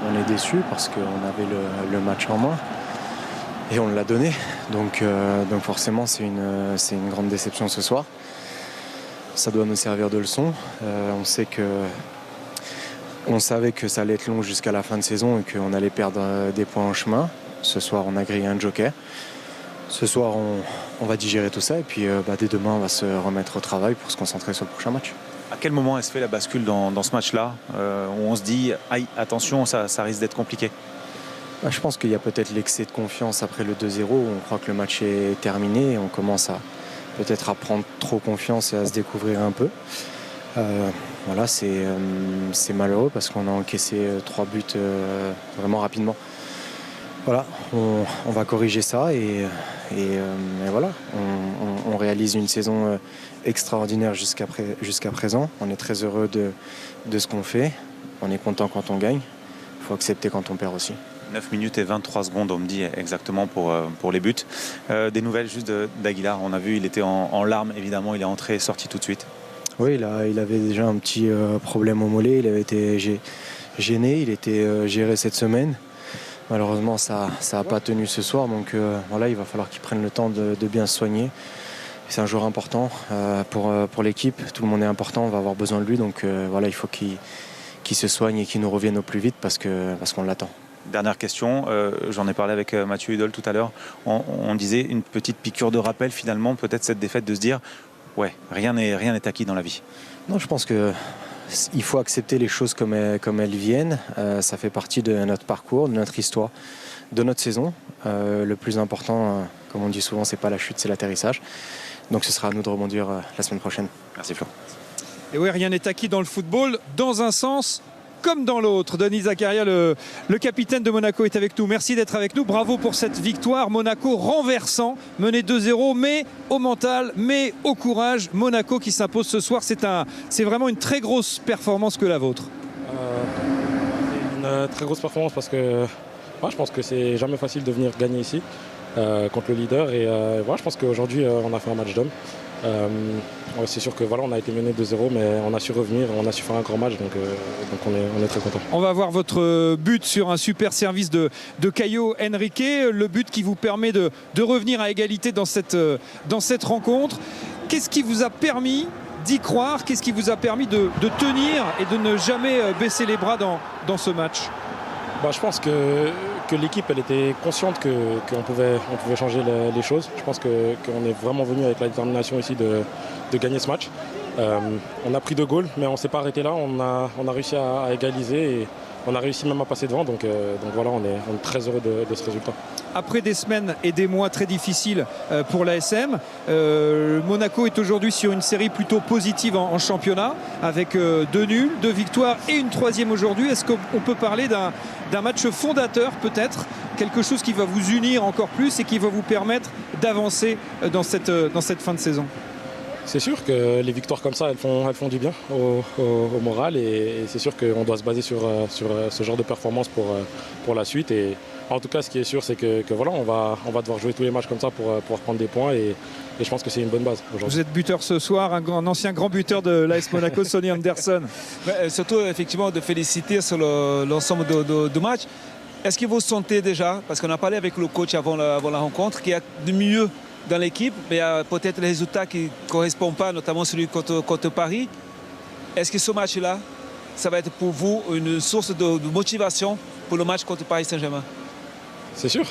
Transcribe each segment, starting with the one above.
on est déçu parce qu'on avait le match en main et on l'a donné. Donc forcément, c'est une grande déception ce soir. Ça doit nous servir de leçon. On savait que ça allait être long jusqu'à la fin de saison et qu'on allait perdre des points en chemin. Ce soir, on a grillé un joker. Ce soir, on va digérer tout ça et puis dès demain, on va se remettre au travail pour se concentrer sur le prochain match. À quel moment est-ce fait la bascule dans ce match-là où on se dit aïe, attention, ça risque d'être compliqué? Je pense qu'il y a peut-être l'excès de confiance après le 2-0 où on croit que le match est terminé et on commence peut-être à prendre trop confiance et à se découvrir un peu. C'est malheureux parce qu'on a encaissé 3 buts vraiment rapidement. Voilà, on va corriger ça et voilà, on réalise une saison extraordinaire jusqu'à présent. On est très heureux de ce qu'on fait. On est content quand on gagne. Il faut accepter quand on perd aussi. 9 minutes et 23 secondes, on me dit exactement pour les buts. Des nouvelles juste d'Aguilar. On a vu, il était en larmes, évidemment. Il est entré et sorti tout de suite. Oui, il avait déjà un petit problème au mollet. Il avait été gêné. Il était géré cette semaine. Malheureusement, ça n'a pas tenu ce soir. Donc il va falloir qu'il prenne le temps de bien se soigner. C'est un joueur important pour l'équipe. Tout le monde est important. On va avoir besoin de lui. Donc il faut qu'il se soigne et qu'il nous revienne au plus vite parce qu'on l'attend. Dernière question, j'en ai parlé avec Mathieu Hudol tout à l'heure. On disait une petite piqûre de rappel finalement, peut-être cette défaite de se dire ouais, rien n'est acquis dans la vie. Non, je pense qu'il faut accepter les choses comme elles viennent. Ça fait partie de notre parcours, de notre histoire, de notre saison. Le plus important, comme on dit souvent, c'est pas la chute, c'est l'atterrissage. Donc ce sera à nous de rebondir la semaine prochaine. Merci Flo. Et oui, rien n'est acquis dans le football, dans un sens comme dans l'autre. Denis Zakaria, le capitaine de Monaco, est avec nous. Merci d'être avec nous. Bravo pour cette victoire. Monaco renversant, mené 2-0, mais au mental, mais au courage. Monaco qui s'impose ce soir. C'est vraiment une très grosse performance que la vôtre. Une très grosse performance parce que je pense que c'est jamais facile de venir gagner ici contre le leader. Et je pense qu'aujourd'hui, on a fait un match d'homme. C'est sûr que on a été mené 2-0, mais on a su revenir, on a su faire un grand match, donc on est très content. On va voir votre but sur un super service de Caio Henrique, le but qui vous permet de revenir à égalité dans cette rencontre. Qu'est-ce qui vous a permis d'y croire? Qu'est-ce qui vous a permis de tenir et de ne jamais baisser les bras dans ce match? Je pense que l'équipe elle était consciente qu'on pouvait changer les choses. Je pense qu'on est vraiment venu avec la détermination ici de gagner ce match. On a pris 2 goals, mais on ne s'est pas arrêté là. On a réussi à égaliser et on a réussi même à passer devant. Donc on est très heureux de ce résultat. Après des semaines et des mois très difficiles pour l'ASM, Monaco est aujourd'hui sur une série plutôt positive en championnat, avec 2 nuls, 2 victoires et une 3e aujourd'hui. Est-ce qu'on peut parler d'un match fondateur peut-être, quelque chose qui va vous unir encore plus et qui va vous permettre d'avancer dans cette fin de saison? C'est sûr que les victoires comme ça, elles font du bien au moral et c'est sûr qu'on doit se baser sur ce genre de performance pour la suite. Et en tout cas, ce qui est sûr, c'est que on va devoir jouer tous les matchs comme ça pour prendre des points et je pense que c'est une bonne base aujourd'hui. Vous êtes buteur ce soir, un ancien grand buteur de l'AS Monaco, Sonny Anderson. Surtout, effectivement, de féliciter sur l'ensemble du match. Est-ce que vous sentez déjà, parce qu'on a parlé avec le coach avant la rencontre, qu'il y a de mieux dans l'équipe, mais il y a peut-être les résultats qui ne correspondent pas, notamment celui contre Paris. Est-ce que ce match-là, ça va être pour vous une source de motivation pour le match contre Paris Saint-Germain? C'est sûr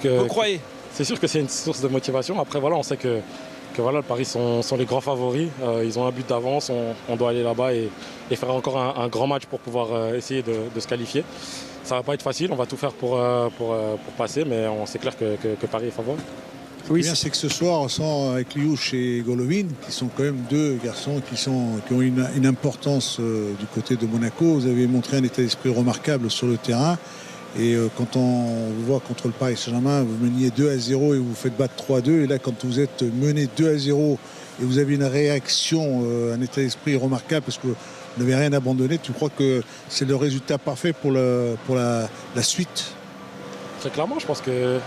que... Vous croyez? C'est sûr que c'est une source de motivation. Après, on sait que le Paris sont les grands favoris. Ils ont un but d'avance. On doit aller là-bas et faire encore un grand match pour pouvoir essayer de se qualifier. Ça ne va pas être facile. On va tout faire pour passer, mais c'est clair que Paris est favori. Ce qui est bien, c'est que ce soir, on sent avec Liouche et Golovin, qui sont quand même 2 garçons qui ont une importance du côté de Monaco. Vous avez montré un état d'esprit remarquable sur le terrain. Et quand on vous voit contre le Paris Saint-Germain, vous meniez 2-0 et vous faites battre 3-2. Et là, quand vous êtes mené 2-0 et vous avez une réaction, un état d'esprit remarquable parce que vous n'avez rien abandonné, tu crois que c'est le résultat parfait pour la suite? Très clairement, je pense que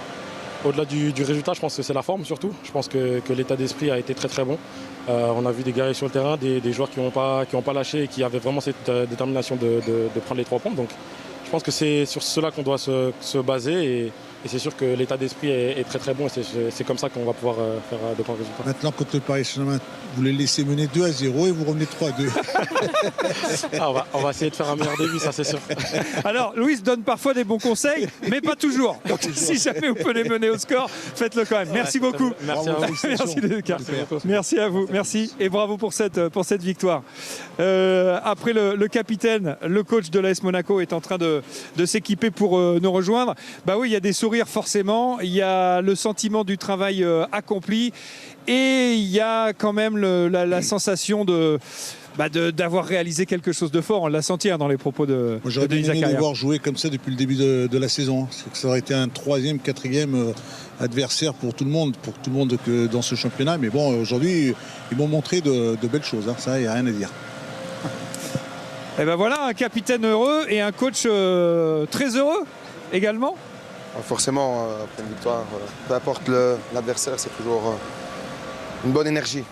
au-delà du résultat, je pense que c'est la forme surtout. Je pense que l'état d'esprit a été très très bon. On a vu des guerriers sur le terrain, des joueurs qui n'ont pas lâché et qui avaient vraiment cette détermination de prendre les 3 points. Donc je pense que c'est sur cela qu'on doit se baser et c'est sûr que l'état d'esprit est très très bon et c'est comme ça qu'on va pouvoir faire de bons résultats. Maintenant, quand le Paris Saint-Germain, vous les laissez mener 2-0 et vous revenez 3-2. On va essayer de faire un meilleur début, ça c'est sûr. Alors, Louis donne parfois des bons conseils, mais pas toujours. Donc, si jamais vous pouvez les mener au score, faites-le quand même. Merci beaucoup. Merci à vous. Merci les deux. Merci à vous. Merci et bravo pour cette victoire. Après le capitaine, le coach de l'AS Monaco est en train de s'équiper pour nous rejoindre. Bah oui, il y a des sourires forcément, il y a le sentiment du travail accompli et il y a quand même la sensation d'avoir réalisé quelque chose de fort. On l'a senti dans les propos de J'aurais bien Denis aimé les Zakaria. voir jouer comme ça depuis le début de la saison. Ça aurait été un 3e, 4e adversaire pour tout le monde dans ce championnat. Mais bon, aujourd'hui, ils m'ont montré de belles choses. Ça, il n'y a rien à dire. Et ben voilà, un capitaine heureux et un coach très heureux également. Forcément, après une victoire, peu importe l'adversaire, c'est toujours une bonne énergie.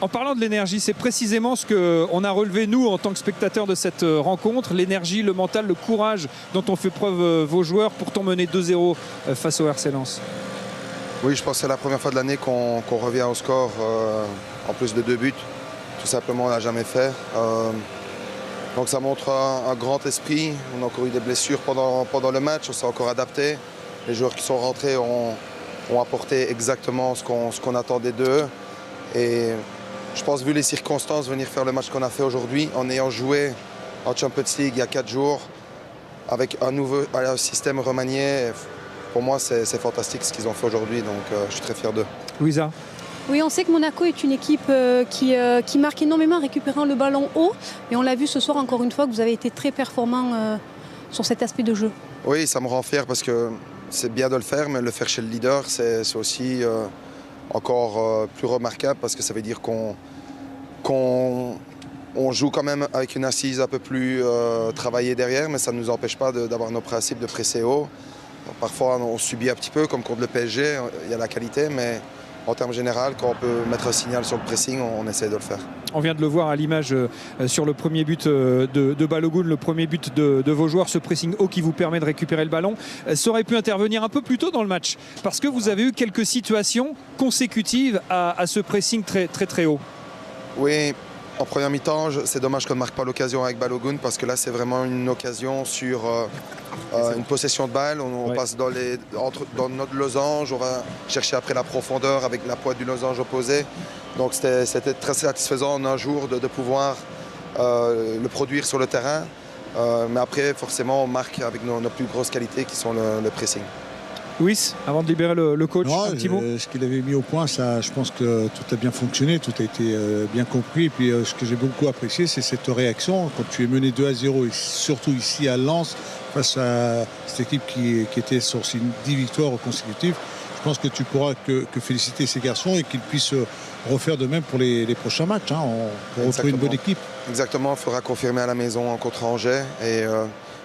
En parlant de l'énergie, c'est précisément ce qu'on a relevé nous en tant que spectateurs de cette rencontre, l'énergie, le mental, le courage dont ont fait preuve vos joueurs pour mener 2-0 face au RC Lens. Oui, je pense que c'est la première fois de l'année qu'on revient au score en plus de 2 buts. Tout simplement, on ne l'a jamais fait. Donc ça montre un grand esprit. On a encore eu des blessures pendant le match, on s'est encore adapté. Les joueurs qui sont rentrés ont apporté exactement ce qu'on attendait d'eux. Et je pense, vu les circonstances, venir faire le match qu'on a fait aujourd'hui, en ayant joué en Champions League il y a 4 jours, avec un système remanié, pour moi c'est fantastique ce qu'ils ont fait aujourd'hui, donc je suis très fier d'eux. Louisa. Oui, on sait que Monaco est une équipe qui marque énormément en récupérant le ballon haut. Et on l'a vu ce soir encore une fois que vous avez été très performant sur cet aspect de jeu. Oui, ça me rend fier parce que c'est bien de le faire, mais le faire chez le leader, c'est aussi encore plus remarquable parce que ça veut dire qu'on joue quand même avec une assise un peu plus travaillée derrière, mais ça ne nous empêche pas d'avoir nos principes de presser haut. Parfois, on subit un petit peu, comme contre le PSG, il y a la qualité, mais en termes généraux, quand on peut mettre un signal sur le pressing, on essaie de le faire. On vient de le voir à l'image sur le premier but de Balogun, le premier but de vos joueurs, ce pressing haut qui vous permet de récupérer le ballon. Ça aurait pu intervenir un peu plus tôt dans le match, parce que vous avez eu quelques situations consécutives à ce pressing très, très, très haut. Oui, en première mi-temps, c'est dommage qu'on ne marque pas l'occasion avec Balogun, parce que là, c'est vraiment une occasion sur une possession de balle. On passe dans notre losange, on va chercher après la profondeur avec la pointe du losange opposé. Donc c'était très satisfaisant en un jour de pouvoir le produire sur le terrain. Mais après, forcément, on marque avec nos plus grosses qualités qui sont le pressing. Louis, avant de libérer le coach, Non, un petit mot. Ce qu'il avait mis au point, ça, je pense que tout a bien fonctionné, tout a été bien compris. Et puis ce que j'ai beaucoup apprécié, c'est cette réaction. Quand tu es mené 2-0, et surtout ici à Lens, face à cette équipe qui était sur 10 victoires consécutives, je pense que tu pourras que féliciter ces garçons et qu'ils puissent refaire de même pour les prochains matchs. Pour retrouver une bonne équipe. Exactement, il faudra confirmer à la maison contre Angers. Et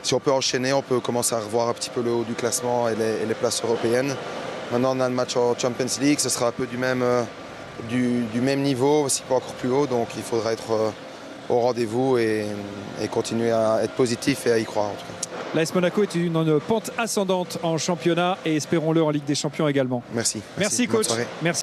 si on peut enchaîner, on peut commencer à revoir un petit peu le haut du classement et les places européennes. Maintenant, on a le match en Champions League, ce sera un peu du même niveau, si pas encore plus haut. Donc il faudra être au rendez-vous et continuer à être positif et à y croire en tout cas. L'AS Monaco est une pente ascendante en championnat et espérons-le en Ligue des Champions également. Merci. Merci coach. Merci.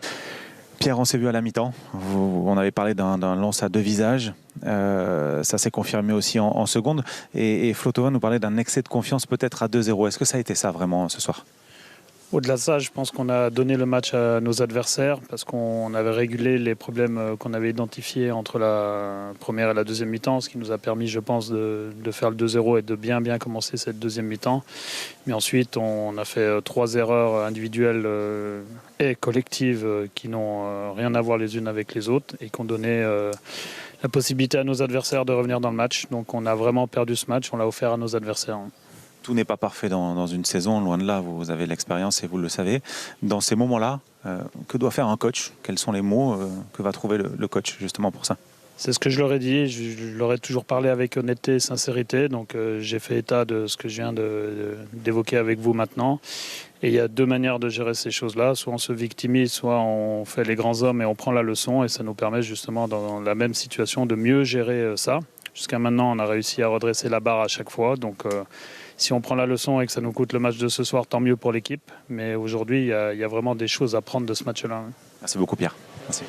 Pierre, on s'est vu à la mi-temps. On avait parlé d'un Lens à 2 visages. Ça s'est confirmé aussi en seconde. Et Flo Thauvin nous parlait d'un excès de confiance peut-être à 2-0. Est-ce que ça a été ça vraiment ce soir ? Au-delà de ça, je pense qu'on a donné le match à nos adversaires parce qu'on avait régulé les problèmes qu'on avait identifiés entre la première et la deuxième mi-temps, ce qui nous a permis, je pense, de faire le 2-0 et de bien commencer cette deuxième mi-temps. Mais ensuite, on a fait 3 erreurs individuelles et collectives qui n'ont rien à voir les unes avec les autres et qui ont donné la possibilité à nos adversaires de revenir dans le match. Donc on a vraiment perdu ce match, on l'a offert à nos adversaires. Tout n'est pas parfait dans une saison, loin de là, vous avez l'expérience et vous le savez. Dans ces moments-là, que doit faire un coach ? Quels sont les mots que va trouver le coach justement pour ça ? C'est ce que je leur ai dit, je leur ai toujours parlé avec honnêteté et sincérité, donc j'ai fait état de ce que je viens d'évoquer avec vous maintenant. Et il y a 2 manières de gérer ces choses-là, soit on se victimise, soit on fait les grands hommes et on prend la leçon et ça nous permet justement dans la même situation de mieux gérer ça. Jusqu'à maintenant, on a réussi à redresser la barre à chaque fois. Donc, si on prend la leçon et que ça nous coûte le match de ce soir, tant mieux pour l'équipe. Mais aujourd'hui, il y a vraiment des choses à prendre de ce match-là. Merci beaucoup, Pierre. Merci.